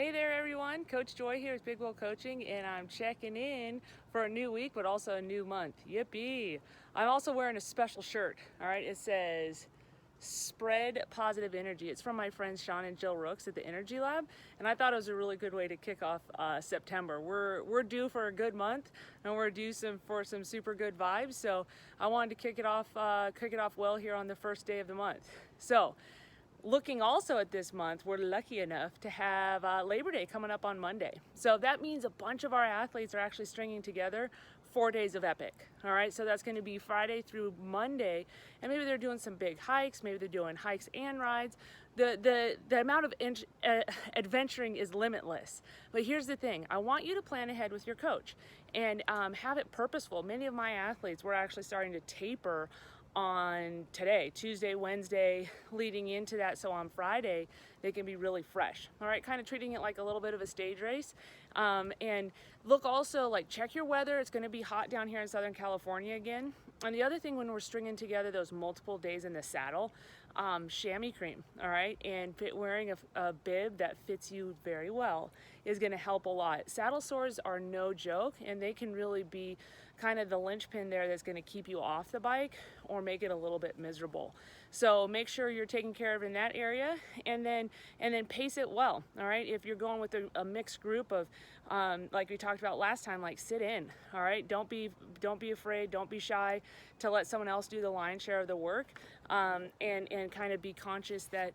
Hey there everyone, Coach Joy here with Big Will Coaching, and I'm checking in for a new week but also a new month. Yippee! I'm also wearing a special shirt, alright? It says Spread Positive Energy. It's from my friends Sean and Jill Rooks at the Energy Lab, and I thought it was a really good way to kick off September. We're due for a good month, and we're due for some super good vibes, so I wanted to kick it off well here on the first day of the month. So, looking also at this month, we're lucky enough to have Labor Day coming up on Monday. So that means a bunch of our athletes are actually stringing together 4 days of epic. All right, so that's going to be Friday through Monday, and maybe they're doing some big hikes, maybe they're doing hikes and rides. The amount of adventuring is limitless. But here's the thing, I want you to plan ahead with your coach and have it purposeful. Many of my athletes were actually starting to taper on today, Tuesday, Wednesday, leading into that, so on Friday they can be really fresh. All right, kind of treating it like a little bit of a stage race. And look also, like, check your weather. It's going to be hot down here in Southern California again. And the other thing, when we're stringing together those multiple days in the saddle, chamois cream, all right, and wearing a bib that fits you very well is going to help a lot. Saddle sores are no joke, and they can really be kind of the linchpin there that's going to keep you off the bike or make it a little bit miserable. So make sure you're taking care of in that area, and then pace it well. All right, if you're going with a mixed group of like we talked about last time, like, sit in. All right, don't be afraid, don't be shy to let someone else do the lion's share of the work, and kind of be conscious that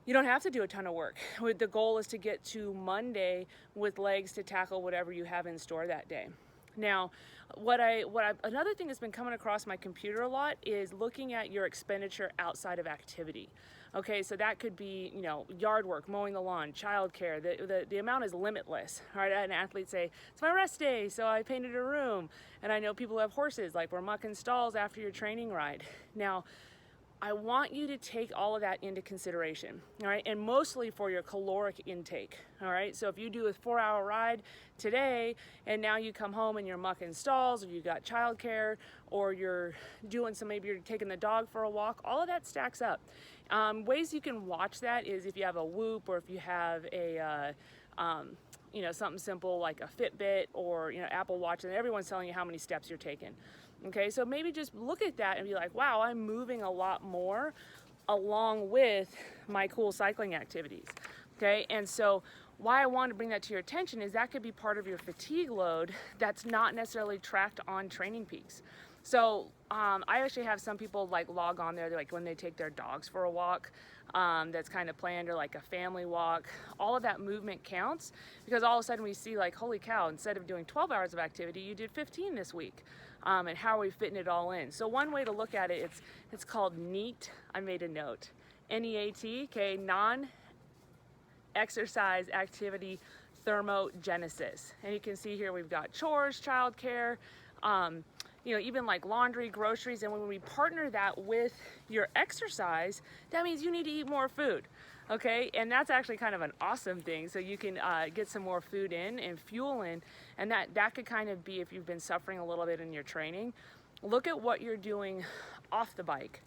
you don't have to do a ton of work. The goal is to get to Monday with legs to tackle whatever you have in store that day. Now, another thing that's been coming across my computer a lot is looking at your expenditure outside of activity. Okay, so that could be, yard work, mowing the lawn, childcare. The amount is limitless. All right, I had an athlete say, it's my rest day, so I painted a room. And I know people who have horses, like, we're mucking stalls after your training ride. Now, I want you to take all of that into consideration, all right, and mostly for your caloric intake, all right? So if you do a 4-hour ride today and now you come home and you're mucking stalls, or you got childcare, or you're doing maybe you're taking the dog for a walk, all of that stacks up. Ways you can watch that is if you have a Whoop, or if you have a something simple like a Fitbit or Apple Watch, and everyone's telling you how many steps you're taking. Okay, so maybe just look at that and be like, wow, I'm moving a lot more along with my cool cycling activities. Okay, and so why I want to bring that to your attention is that could be part of your fatigue load that's not necessarily tracked on Training Peaks. So I actually have some people like log on there, like when they take their dogs for a walk, that's kind of planned, or like a family walk. All of that movement counts, because all of a sudden we see, like, holy cow, instead of doing 12 hours of activity, you did 15 this week. And how are we fitting it all in? So one way to look at it, it's called NEAT. I made a note. NEAT, okay, non-exercise activity thermogenesis. And you can see here we've got chores, childcare, even like laundry, groceries. And when we partner that with your exercise, that means you need to eat more food. Okay, and that's actually kind of an awesome thing. So you can get some more food in and fuel in, and that could kind of be, if you've been suffering a little bit in your training, look at what you're doing off the bike,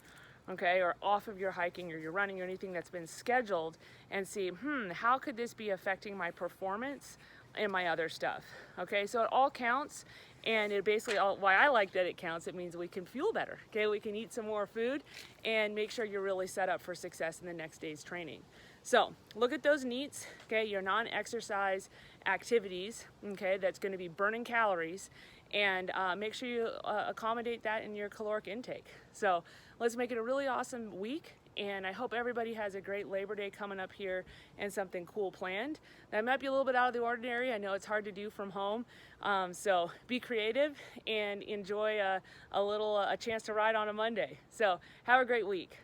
okay, or off of your hiking or your running or anything that's been scheduled, and see, how could this be affecting my performance and my other stuff? Okay, so it all counts. And it basically, why I like that it counts, it means we can fuel better. Okay, we can eat some more food and make sure you're really set up for success in the next day's training. So look at those NEATs, okay, your non-exercise activities, okay, that's going to be burning calories, and make sure you accommodate that in your caloric intake. So let's make it a really awesome week. And I hope everybody has a great Labor Day coming up here and something cool planned. That might be a little bit out of the ordinary. I know it's hard to do from home. So be creative and enjoy a chance to ride on a Monday. So have a great week.